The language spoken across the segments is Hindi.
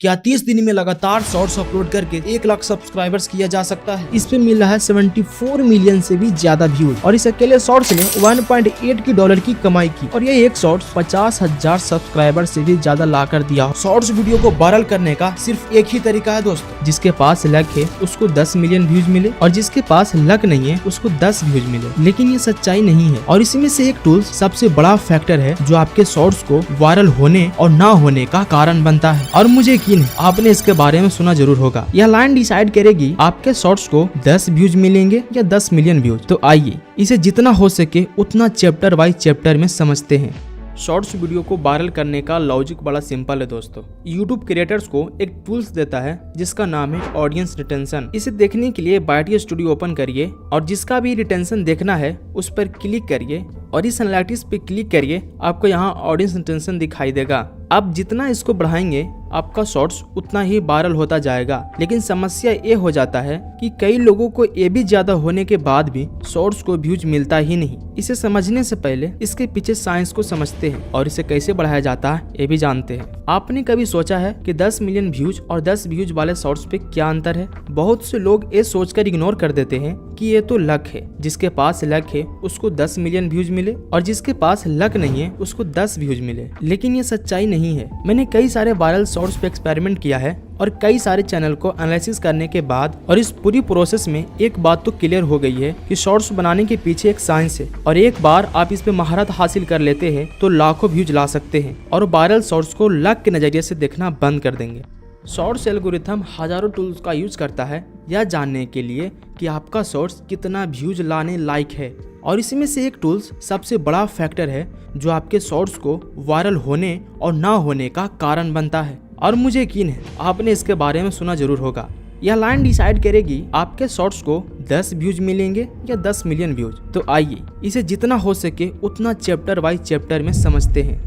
क्या 30 दिन में लगातार शॉर्ट्स अपलोड करके 1 लाख सब्सक्राइबर्स किया जा सकता है? इस पे मिल रहा है 74 मिलियन से भी ज्यादा व्यूज और इस अकेले शॉर्ट्स ने 1.8 डॉलर की कमाई की और ये एक शॉर्ट्स 50,000 सब्सक्राइबर से भी ज्यादा ला कर दिया। शॉर्ट्स वीडियो को वायरल करने का सिर्फ एक ही तरीका है दोस्तों, जिसके पास लक है उसको 10 मिलियन व्यूज मिले और जिसके पास लक नहीं है उसको 10 व्यूज मिले। लेकिन ये सच्चाई नहीं है और इसमें से एक टूल सबसे बड़ा फैक्टर है जो आपके शॉर्ट्स को वायरल होने और ना होने का कारण बनता है। और मुझे आपने इसके बारे में सुना जरूर होगा। यह लाइन डिसाइड करेगी आपके शॉर्ट्स को 10 व्यूज मिलेंगे या 10 मिलियन व्यूज। तो आइए इसे जितना हो सके उतना चैप्टर वाइज चैप्टर में समझते हैं। शॉर्ट्स वीडियो को वायरल करने का लॉजिक बड़ा सिंपल है दोस्तों। यूट्यूब क्रिएटर्स को एक टूल्स देता है जिसका नाम है ऑडियंस रिटेंशन। इसे देखने के लिए बायटी स्टूडियो ओपन करिए और जिसका भी रिटेंशन देखना है उस पर क्लिक करिए और इस एनालिटिक्स पे क्लिक करिए। आपको यहाँ ऑडियंस रिटेंशन दिखाई देगा। आप जितना इसको बढ़ाएंगे आपका शॉर्ट्स उतना ही वायरल होता जाएगा। लेकिन समस्या ये हो जाता है कि कई लोगों को ये भी ज्यादा होने के बाद भी शॉर्ट्स को व्यूज मिलता ही नहीं। इसे समझने से पहले इसके पीछे साइंस को समझते हैं और इसे कैसे बढ़ाया जाता है ये भी जानते हैं। आपने कभी सोचा है कि 10 मिलियन व्यूज और 10 व्यूज वाले शॉर्ट्स पे क्या अंतर है? बहुत से लोग ये सोचकर इग्नोर कर देते हैं कि ये तो लक है, जिसके पास लक है उसको 10 मिलियन व्यूज मिले और जिसके पास लक नहीं है उसको 10 व्यूज मिले। लेकिन ये सच्चाई नहीं है। मैंने कई सारे वायरल शॉर्ट्स पे एक्सपेरिमेंट किया है और कई सारे चैनल को एनालिसिस करने के बाद और इस पूरी प्रोसेस में एक बात तो क्लियर हो गई है कि शॉर्ट्स बनाने के पीछे एक साइंस है और एक बार आप इस पे महारत हासिल कर लेते हैं तो लाखों व्यूज ला सकते हैं और वायरल शॉर्ट्स को लक के नजरिए से देखना बंद कर देंगे। शॉर्ट्स एल्गोरिथम हजारों टूल्स का यूज करता है यह जानने के लिए कि आपका शॉर्ट्स कितना व्यूज लाने लायक है और इसमें से एक टूल्स सबसे बड़ा फैक्टर है जो आपके शॉर्ट्स को वायरल होने और ना होने का कारण बनता है। और मुझे यकीन है आपने इसके बारे में सुना जरूर होगा। यह लाइन डिसाइड करेगी आपके शॉर्ट्स को 10 व्यूज मिलेंगे या 10 मिलियन व्यूज। तो आइए इसे जितना हो सके उतना चैप्टर वाइज चैप्टर में समझते हैं।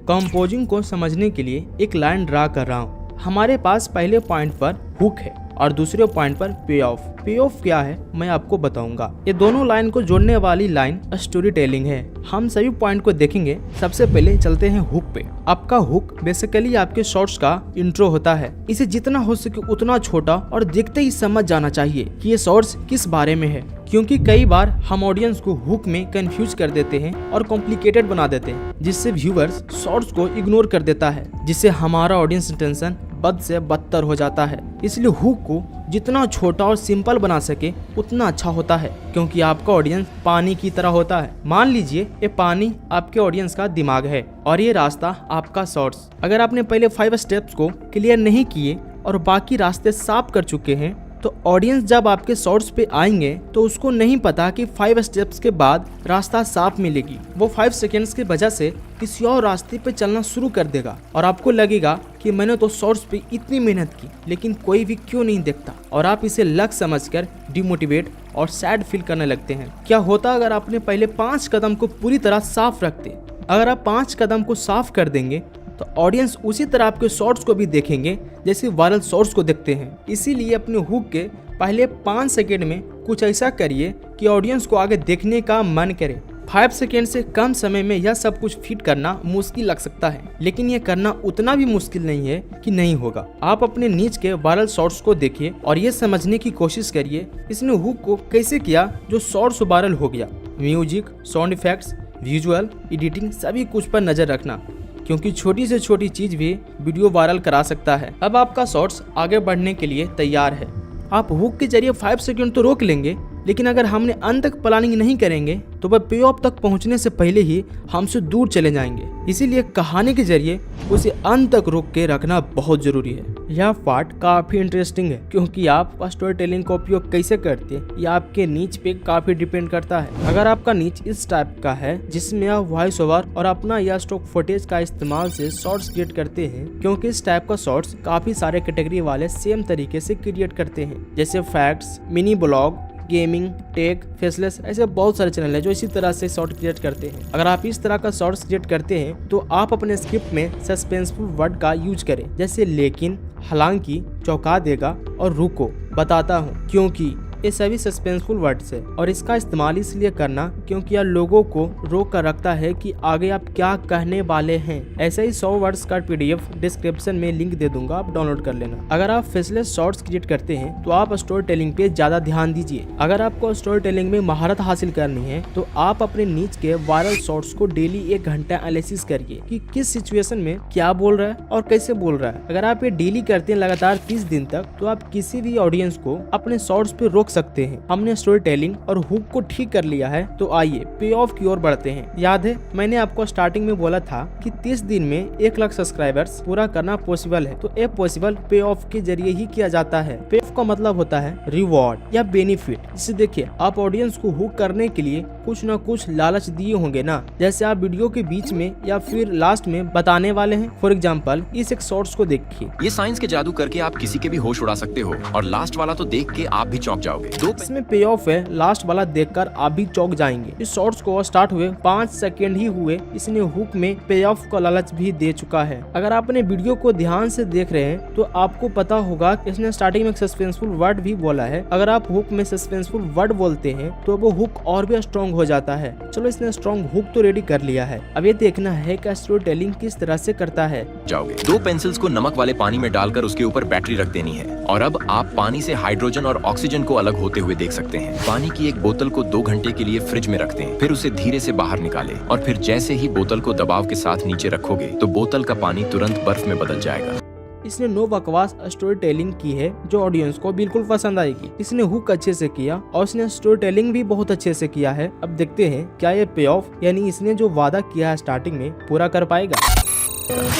कंपोजिंग को समझने के लिए एक लाइन ड्रा कर रहा हूँ। हमारे पास पहले पॉइंट पर हुक है और दूसरे पॉइंट पर पे ऑफ। पे ऑफ क्या है मैं आपको बताऊंगा। ये दोनों लाइन को जोड़ने वाली लाइन स्टोरी टेलिंग है। हम सभी पॉइंट को देखेंगे। सबसे पहले चलते हैं हुक पे। आपका हुक बेसिकली आपके शॉर्ट्स का इंट्रो होता है। इसे जितना हो सके उतना छोटा और देखते ही समझ जाना चाहिए कि ये शॉर्ट्स किस बारे में है, क्योंकि कई बार हम ऑडियंस को हुक में कंफ्यूज कर देते हैं और कॉम्प्लिकेटेड बना देते हैं, जिससे व्यूअर्स शॉर्ट्स को इग्नोर कर देता है, जिससे हमारा ऑडियंस टेंशन बद से बदतर हो जाता है। इसलिए हुक को जितना छोटा और सिंपल बना सके उतना अच्छा होता है, क्योंकि आपका ऑडियंस पानी की तरह होता है। मान लीजिए ये पानी आपके ऑडियंस का दिमाग है और ये रास्ता आपका शॉर्ट्स। अगर आपने पहले 5 स्टेप्स को क्लियर नहीं किए और बाकी रास्ते साफ कर चुके हैं तो ऑडियंस जब आपके शॉर्ट्स पे आएंगे तो उसको नहीं पता कि 5 स्टेप्स के बाद रास्ता साफ मिलेगी। वो 5 सेकेंड्स की वजह से किसी और रास्ते पे चलना शुरू कर देगा और आपको लगेगा कि मैंने तो शॉर्ट्स पे इतनी मेहनत की लेकिन कोई भी क्यों नहीं देखता, और आप इसे लक समझकर डिमोटिवेट और सैड फील करने लगते हैं। क्या होता अगर आपने पहले 5 कदम को पूरी तरह साफ रखते? अगर आप 5 कदम को साफ कर देंगे तो ऑडियंस उसी तरह आपके शॉर्ट्स को भी देखेंगे जैसे वायरल शॉर्ट्स को देखते हैं। इसीलिए अपने हुक के पहले 5 सेकेंड में कुछ ऐसा करिए कि ऑडियंस को आगे देखने का मन करे। 5 सेकेंड से कम समय में यह सब कुछ फिट करना मुश्किल लग सकता है, लेकिन यह करना उतना भी मुश्किल नहीं है कि नहीं होगा। आप अपने नीच के वायरल शॉर्ट्स को देखिए और ये समझने की कोशिश करिए इसने हुक को कैसे किया जो शॉर्ट्स वायरल हो गया। Music, sound effects, visual, editing सभी कुछ पर नजर रखना, क्योंकि छोटी से छोटी चीज भी वीडियो वायरल करा सकता है। अब आपका शॉर्ट्स आगे बढ़ने के लिए तैयार है। आप हुक के जरिए 5 सेकंड तो रोक लेंगे, लेकिन अगर हमने अंत तक प्लानिंग नहीं करेंगे तो वह पे ऑफ तक पहुंचने से पहले ही हमसे दूर चले जाएंगे। इसीलिए कहानी के जरिए उसे अंत तक रोक के रखना बहुत जरूरी है। यह पार्ट काफी इंटरेस्टिंग है, क्योंकि आप स्टोरी टेलिंग का उपयोग कैसे करते हैं यह आपके नीच पे काफी डिपेंड करता है। अगर आपका नीच इस टाइप का है जिसमें आप वॉइस ओवर और अपना या स्टॉक फुटेज का इस्तेमाल से शॉर्ट्स क्रिएट करते हैं, क्योंकि इस टाइप का शॉर्ट्स काफी सारे कैटेगरी वाले सेम तरीके से क्रिएट करते हैं, जैसे facts, mini blog, gaming, tech, faceless, ऐसे बहुत सारे चैनल हैं जो इसी तरह से शॉर्ट क्रिएट करते हैं। अगर आप इस तरह का शॉर्ट्स क्रिएट करते हैं तो आप अपने स्क्रिप्ट में सस्पेंसफुल वर्ड का यूज करें, जैसे लेकिन, हालांकि, चौंका देगा और रुको, बताता हूँ, क्योंकि, ये सभी सस्पेंसफुल वर्ड्स है और इसका इस्तेमाल इसलिए करना क्योंकि यह लोगों को रोक कर रखता है कि आगे आप क्या कहने वाले हैं। ऐसे ही 100 वर्ड्स का PDF डिस्क्रिप्शन में लिंक दे दूंगा, आप डाउनलोड कर लेना। अगर आप फेसलेस शॉर्ट्स क्रिएट करते हैं तो आप स्टोरी टेलिंग पे ज्यादा ध्यान दीजिए। अगर आपको स्टोरी टेलिंग में महारत हासिल करनी है तो आप अपने नीच के वायरल शॉर्ट्स को डेली 1 घंटा एनालिसिस करिए कि किस सिचुएशन में क्या बोल रहा है और कैसे बोल रहा है। अगर आप ये डेली करते हैं लगातार 30 दिन तक तो आप किसी भी ऑडियंस को अपने शॉर्ट्स पे रोक सकते हैं। हमने स्टोरी टेलिंग और हुक को ठीक कर लिया है तो आइए पे ऑफ की ओर बढ़ते हैं। याद है मैंने आपको स्टार्टिंग में बोला था कि 30 दिन में 1 लाख सब्सक्राइबर्स पूरा करना पॉसिबल है, तो ये पॉसिबल पे ऑफ के जरिए ही किया जाता है। पे ऑफ का मतलब होता है रिवॉर्ड या बेनिफिट। जिसे देखिए आप ऑडियंस को हुक करने के लिए कुछ न कुछ लालच दिए होंगे ना, जैसे आप वीडियो के बीच में या फिर लास्ट में बताने वाले हैं। फॉर एग्जाम्पल इस एक शॉर्ट्स को देखिए। ये साइंस के जादू करके आप किसी के भी होश उड़ा सकते हो और लास्ट वाला तो देख के आप भी चौंक जाओगे। इसमें पे ऑफ है, लास्ट वाला देखकर आप भी चौंक जाएंगे। इस शॉर्ट्स को स्टार्ट हुए 5 सेकंड ही हुए, इसने हुक में पे ऑफ का लालच भी दे चुका है। अगर आप अपने वीडियो को ध्यान से देख रहे हैं तो आपको पता होगा इसने स्टार्टिंग में एक सस्पेंसफुल वर्ड भी बोला है। अगर आप हुक में सस्पेंसफुल वर्ड बोलते हैं तो वो हुक और भी स्ट्रॉन्ग हो जाता है। चलो इसने स्ट्रॉन्ग हुक तो रेडी कर लिया है, अब ये देखना है कि स्टोरी टेलिंग किस तरह से करता है। जाओगे 2 पेंसिल्स को नमक वाले पानी में डालकर उसके ऊपर बैटरी रख देनी है और अब आप पानी से हाइड्रोजन और ऑक्सीजन को अलग होते हुए देख सकते हैं। पानी की एक बोतल को 2 घंटे के लिए फ्रिज में रख दें, फिर उसे धीरे से बाहर निकालें और फिर जैसे ही बोतल को दबाव के साथ नीचे रखोगे तो बोतल का पानी तुरंत बर्फ में बदल जाएगा। इसने नो बकवास स्टोरी टेलिंग की है जो ऑडियंस को बिल्कुल पसंद आएगी। इसने हुक अच्छे से किया और इसने स्टोरी टेलिंग भी बहुत अच्छे से किया है। अब देखते हैं क्या ये पे ऑफ यानी इसने जो वादा किया है स्टार्टिंग में पूरा कर पाएगा।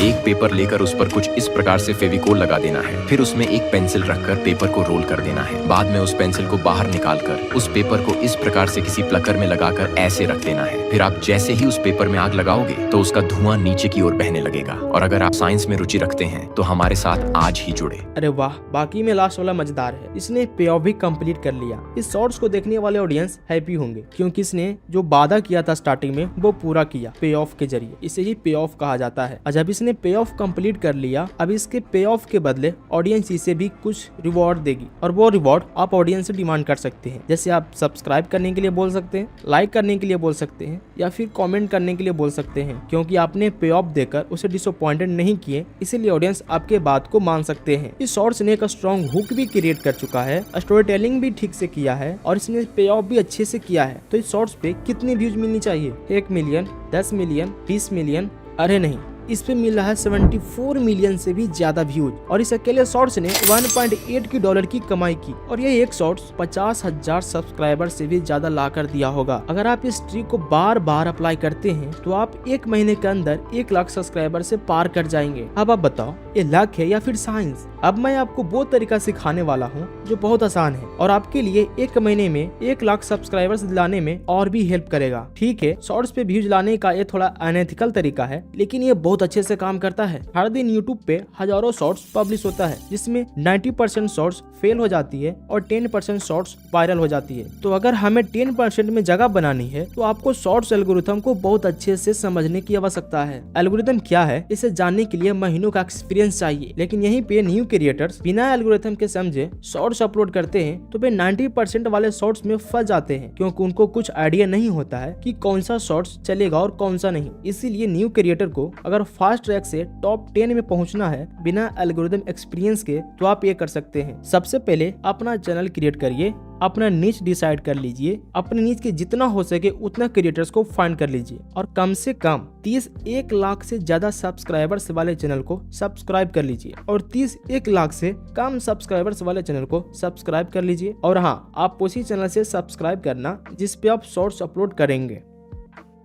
एक पेपर लेकर उस पर कुछ इस प्रकार से फेविकोल लगा देना है, फिर उसमें एक पेंसिल रखकर पेपर को रोल कर देना है। बाद में उस पेंसिल को बाहर निकालकर उस पेपर को इस प्रकार से किसी प्लकर में लगाकर ऐसे रख देना है। फिर आप जैसे ही उस पेपर में आग लगाओगे तो उसका धुआं नीचे की ओर बहने लगेगा। और अगर आप साइंस में रुचि रखते हैं तो हमारे साथ आज ही जुड़े। अरे वाह, बाकी में लास्ट वाला मजेदार है। इसने पे ऑफ भी कंप्लीट कर लिया। इस शॉर्ट्स को देखने वाले ऑडियंस हैप्पी होंगे क्योंकि इसने जो वादा किया था स्टार्टिंग में वो पूरा किया पे ऑफ के जरिए। इसे ही पे ऑफ कहा जाता है। जब इसने पे ऑफ कंप्लीट कर लिया, अब इसके पे ऑफ के बदले ऑडियंस इसे भी कुछ रिवॉर्ड देगी और वो रिवॉर्ड आप ऑडियंस से डिमांड कर सकते हैं। जैसे आप सब्सक्राइब करने के लिए बोल सकते हैं, लाइक करने के लिए बोल सकते हैं या फिर कमेंट करने के लिए बोल सकते हैं। क्योंकि आपने पे ऑफ देकर उसे डिसअपॉइंटेड नहीं किए, इसीलिए ऑडियंस आपके बात को मान सकते हैं। इस शॉर्ट्स ने एक स्ट्रॉन्ग हुक भी क्रिएट कर चुका है, स्टोरी टेलिंग भी ठीक से किया है और इसने पे ऑफ भी अच्छे से किया है। तो इस शॉर्ट्स पे कितनी व्यूज मिलनी चाहिए? 1 मिलियन, 10 मिलियन, 20 मिलियन? अरे नहीं, इस पे मिल रहा है 74 मिलियन से भी ज्यादा व्यूज और इस अकेले शॉर्ट्स ने $1.8 की कमाई की और ये एक शॉर्ट्स 50,000 सब्सक्राइबर से भी ज्यादा ला कर दिया होगा। अगर आप इस ट्रिक को बार बार अप्लाई करते हैं तो आप 1 महीने के अंदर 1 लाख सब्सक्राइबर से पार कर जाएंगे। अब आप बताओ ये लक है या फिर साइंस? अब मैं आपको वो तरीका सिखाने वाला हूँ जो बहुत आसान है और आपके लिए 1 महीने में 1 लाख सब्सक्राइबर्स दिलाने में और भी हेल्प करेगा। ठीक है, शॉर्ट्स पे व्यूज लाने का ये थोड़ा अनएथिकल तरीका है, लेकिन ये बहुत अच्छे से काम करता है। हर दिन यूट्यूब पे हजारों शॉर्ट्स पब्लिश होता है जिसमें 90% शॉर्ट्स फेल हो जाती है और 10% शॉर्ट्स वायरल हो जाती है। तो अगर हमें 10% में जगह बनानी है तो आपको शॉर्ट्स एल्गोरिथम को बहुत अच्छे से समझने की आवश्यकता है। एल्गोरिथम क्या है इसे जानने के लिए महीनों का एक्सपीरियंस चाहिए, लेकिन यहीं पे न्यू क्रिएटर्स बिना एल्गोरिथम के समझे शॉर्ट्स अपलोड करते हैं तो वे 90% वाले शॉर्ट्स में फंस जाते हैं क्योंकि उनको कुछ आइडिया नहीं होता है कि कौन सा शॉर्ट्स चलेगा और कौन सा नहीं। इसीलिए न्यू क्रिएटर को अगर फास्ट ट्रैक से टॉप 10 में पहुंचना है बिना एल्गोरिथम एक्सपीरियंस के तो आप ये कर सकते हैं। सबसे पहले अपना चैनल क्रिएट करिए, अपना नीच डिसाइड कर लीजिए, अपने नीच के जितना हो सके उतना क्रिएटर्स को फाइंड कर लीजिए और कम से कम 1 लाख से ज्यादा सब्सक्राइबर्स वाले चैनल को सब्सक्राइब कर लीजिए और 1 लाख से कम सब्सक्राइबर्स वाले चैनल को सब्सक्राइब कर लीजिए। और हाँ, आप उसी चैनल से सब्सक्राइब करना जिस पे आप शॉर्ट्स अपलोड करेंगे।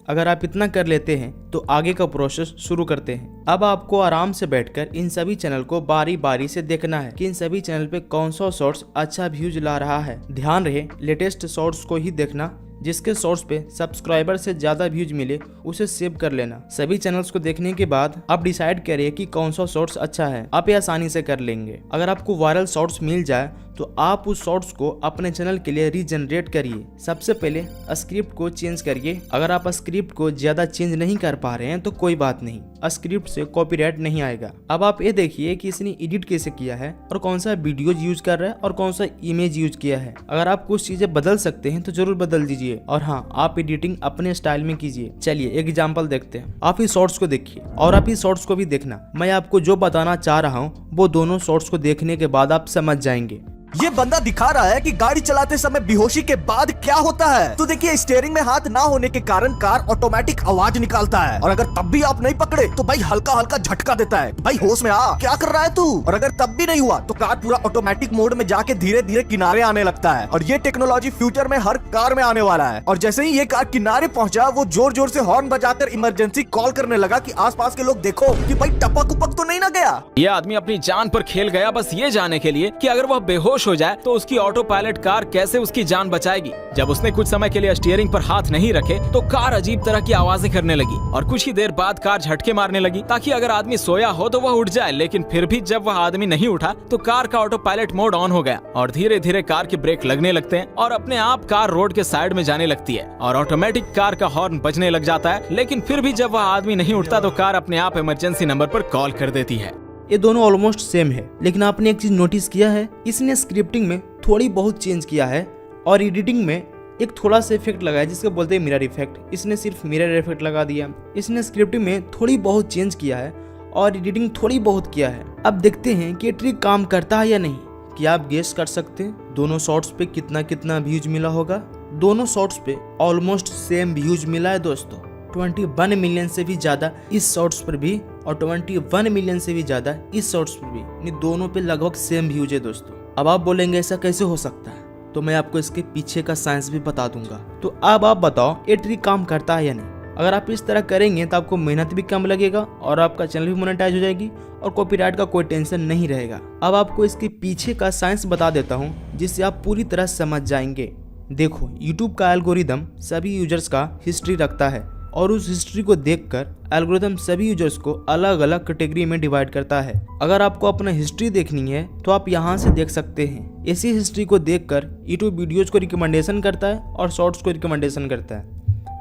अगर आप इतना कर लेते हैं तो आगे का प्रोसेस शुरू करते हैं। अब आपको आराम से बैठकर इन सभी चैनल को बारी बारी से देखना है कि इन सभी चैनल पे कौन सा शॉर्ट्स अच्छा व्यूज ला रहा है। ध्यान रहे लेटेस्ट शॉर्ट्स को ही देखना, जिसके शॉर्ट्स पे सब्सक्राइबर से ज्यादा व्यूज मिले उसे सेव कर लेना। सभी चैनल्स को देखने के बाद आप डिसाइड करिए कि कौन सा शॉर्ट्स अच्छा है, आप ये आसानी से कर लेंगे। अगर आपको वायरल शॉर्ट्स मिल जाए तो आप उस शॉर्ट्स को अपने चैनल के लिए रीजनरेट करिए। सबसे पहले स्क्रिप्ट को चेंज करिए। अगर आप स्क्रिप्ट को ज्यादा चेंज नहीं कर पा रहे हैं तो कोई बात नहीं, स्क्रिप्ट से कॉपीराइट नहीं आएगा। अब आप ये देखिए कि इसने एडिट कैसे किया है और कौन सा वीडियोज यूज कर रहा है और कौन सा इमेज यूज किया है। अगर आप कुछ चीजें बदल सकते हैं तो जरूर बदल दीजिए। और हाँ, आप एडिटिंग अपने स्टाइल में कीजिए। चलिए एक एग्जांपल देखते हैं। आप इस शॉर्ट्स को देखिए और आप इस शॉर्ट्स को भी देखना। मैं आपको जो बताना चाह रहा हूँ वो दोनों शॉर्ट्स को देखने के बाद आप समझ जाएंगे। ये बंदा दिखा रहा है कि गाड़ी चलाते समय बेहोशी के बाद क्या होता है। तो देखिए, स्टीयरिंग में हाथ ना होने के कारण कार ऑटोमेटिक आवाज निकालता है, और अगर तब भी आप नहीं पकड़े तो भाई हल्का हल्का झटका देता है, भाई होश में आ, क्या कर रहा है तू। और अगर तब भी नहीं हुआ तो कार पूरा ऑटोमेटिक मोड में जाके धीरे धीरे किनारे आने लगता है। और ये टेक्नोलॉजी फ्यूचर में हर कार में आने वाला है। और जैसे ही ये कार किनारे पहुंचा, वो जोर जोर से हॉर्न बजाकर इमरजेंसी कॉल करने लगा कि आसपास के लोग देखो कि भाई टपक उपक तो नहीं ना गया। ये आदमी अपनी जान पर खेल गया बस ये जानने के लिए कि अगर वह बेहोश हो जाए तो उसकी ऑटो पायलट कार कैसे उसकी जान बचाएगी। जब उसने कुछ समय के लिए स्टीयरिंग पर हाथ नहीं रखे तो कार अजीब तरह की आवाजें करने लगी और कुछ ही देर बाद कार झटके मारने लगी ताकि अगर आदमी सोया हो तो वह उठ जाए। लेकिन फिर भी जब वह आदमी नहीं उठा तो कार का ऑटो पायलट मोड ऑन हो गया और धीरे धीरे कार के ब्रेक लगने लगते हैं और अपने आप कार रोड के साइड में जाने लगती है और ऑटोमेटिक कार का हॉर्न बजने लग जाता है। लेकिन फिर भी जब वह आदमी नहीं उठता तो कार अपने आप इमरजेंसी नंबर पर कॉल कर देती है। ये दोनों ऑलमोस्ट सेम है, लेकिन आपने एक चीज नोटिस किया है, इसने स्क्रिप्टिंग में थोड़ी बहुत चेंज किया है और एडिटिंग में एक थोड़ा सा इफेक्ट लगाया जिसको बोलते हैं मिरर इफेक्ट। इसने सिर्फ मिरर इफेक्ट लगा दिया। इसने स्क्रिप्टिंग में थोड़ी बहुत चेंज किया है और एडिटिंग थोड़ी बहुत किया है। अब देखते हैं कि ट्रिक काम करता है या नहीं। क्या आप गेस कर सकते हैं दोनों शॉर्ट्स पे कितना कितना व्यूज मिला होगा? दोनों शॉर्ट्स पे ऑलमोस्ट सेम व्यूज मिला है दोस्तों। 21 मिलियन से भी ज्यादा इस शॉर्ट्स पर भी और 21 मिलियन से भी ज्यादा इस शॉर्ट्स पर भी, इन दोनों पे लगभग सेम व्यूज है दोस्तों। अब आप बोलेंगे ऐसा कैसे हो सकता है, तो मैं आपको इसके पीछे का साइंस भी बता दूंगा। तो अब आप बताओ ये ट्रिक काम करता है या नहीं। अगर आप इस तरह करेंगे तो आपको मेहनत भी कम लगेगा और आपका चैनल भी मोनेटाइज हो जाएगी और कॉपीराइट का कोई टेंशन नहीं रहेगा। अब आपको इसके पीछे का साइंस बता देता हूँ जिससे आप पूरी तरह समझ जाएंगे। देखो, यूट्यूब का एल्गोरिदम सभी यूजर्स का हिस्ट्री रखता है और उस हिस्ट्री को देखकर एल्गोरिथम सभी यूजर्स को अलग अलग कैटेगरी में डिवाइड करता है। अगर आपको अपना हिस्ट्री देखनी है तो आप यहाँ से देख सकते हैं। इसी हिस्ट्री को देखकर यूट्यूब वीडियोज को रिकमेंडेशन करता है और शॉर्ट्स को रिकमेंडेशन करता है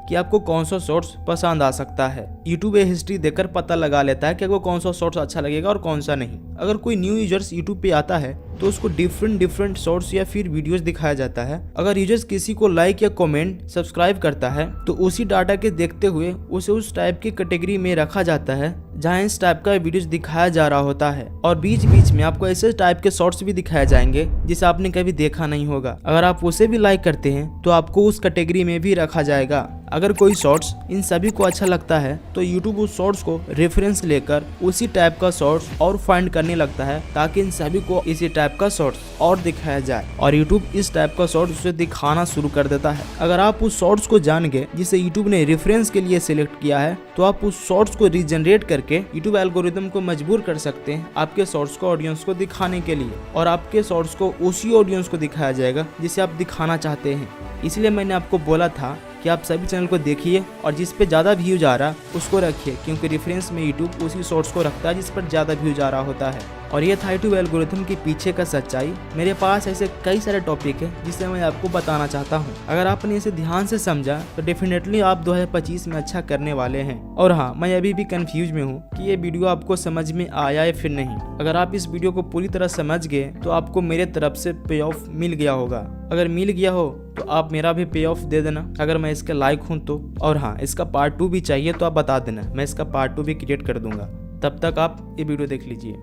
कि आपको कौन सा शॉर्ट्स पसंद आ सकता है। यूट्यूब ये हिस्ट्री देखकर पता लगा लेता है कि आपको कौन सा शॉर्ट्स अच्छा लगेगा और कौन सा नहीं। अगर कोई न्यू यूजर्स यूट्यूब पे आता है तो उसको डिफरेंट शॉर्ट्स या फिर वीडियोस दिखाया जाता है। अगर यूजर्स किसी को लाइक या कमेंट सब्सक्राइब करता है तो उसी डाटा के देखते हुए उसे उस टाइप की कैटेगरी में रखा जाता है जहाँ इस टाइप का वीडियोस दिखाया जा रहा होता है। और बीच बीच में आपको ऐसे टाइप के शॉर्ट्स भी दिखाए जाएंगे जिसे आपने कभी देखा नहीं होगा। अगर आप उसे भी लाइक करते हैं तो आपको उस कैटेगरी में भी रखा जाएगा। अगर कोई शॉर्ट्स इन सभी को अच्छा लगता है तो यूट्यूब उस शॉर्ट्स को रेफरेंस लेकर उसी टाइप का शॉर्ट्स और फाइंड करने लगता है ताकि इन सभी को इसी टाइप का शॉर्ट्स और दिखाया जाए और यूट्यूब इस टाइप का शॉर्ट्स उसे दिखाना शुरू कर देता है। अगर आप उस शॉर्ट्स को जान गए जिसे यूट्यूब ने रेफरेंस के लिए सिलेक्ट किया है तो आप उस शॉर्ट्स को रीजनरेट करके यूट्यूब एल्गोरिथम को मजबूर कर सकते हैं आपके शॉर्ट्स को ऑडियंस को दिखाने के लिए और आपके शॉर्ट्स को उसी ऑडियंस को दिखाया जाएगा जिसे आप दिखाना चाहते हैं। इसलिए मैंने आपको बोला था कि आप सभी चैनल को देखिए और जिस पे ज़्यादा व्यूज आ रहा उसको रखिए, क्योंकि रेफरेंस में यूट्यूब उसी शॉर्ट्स को रखता है जिस पर ज़्यादा व्यूज आ रहा होता है। और ये था यूट्यूब एल्गोरिथम के पीछे का सच्चाई। मेरे पास ऐसे कई सारे टॉपिक है जिसे मैं आपको बताना चाहता हूँ। अगर आपने इसे ध्यान से समझा तो डेफिनेटली आप 2025 में अच्छा करने वाले हैं। और हाँ, मैं अभी भी कंफ्यूज में हूँ कि ये वीडियो आपको समझ में आया है फिर नहीं। अगर आप इस वीडियो को पूरी तरह समझ गए तो आपको मेरे तरफ से पे ऑफ मिल गया होगा। अगर मिल गया हो तो आप मेरा भी पे ऑफ दे देना अगर मैं इसके लायक हूँ तो। और हाँ, इसका पार्ट 2 भी चाहिए तो आप बता देना, मैं इसका पार्ट 2 भी क्रिएट कर दूंगा। तब तक आप ये वीडियो देख लीजिए।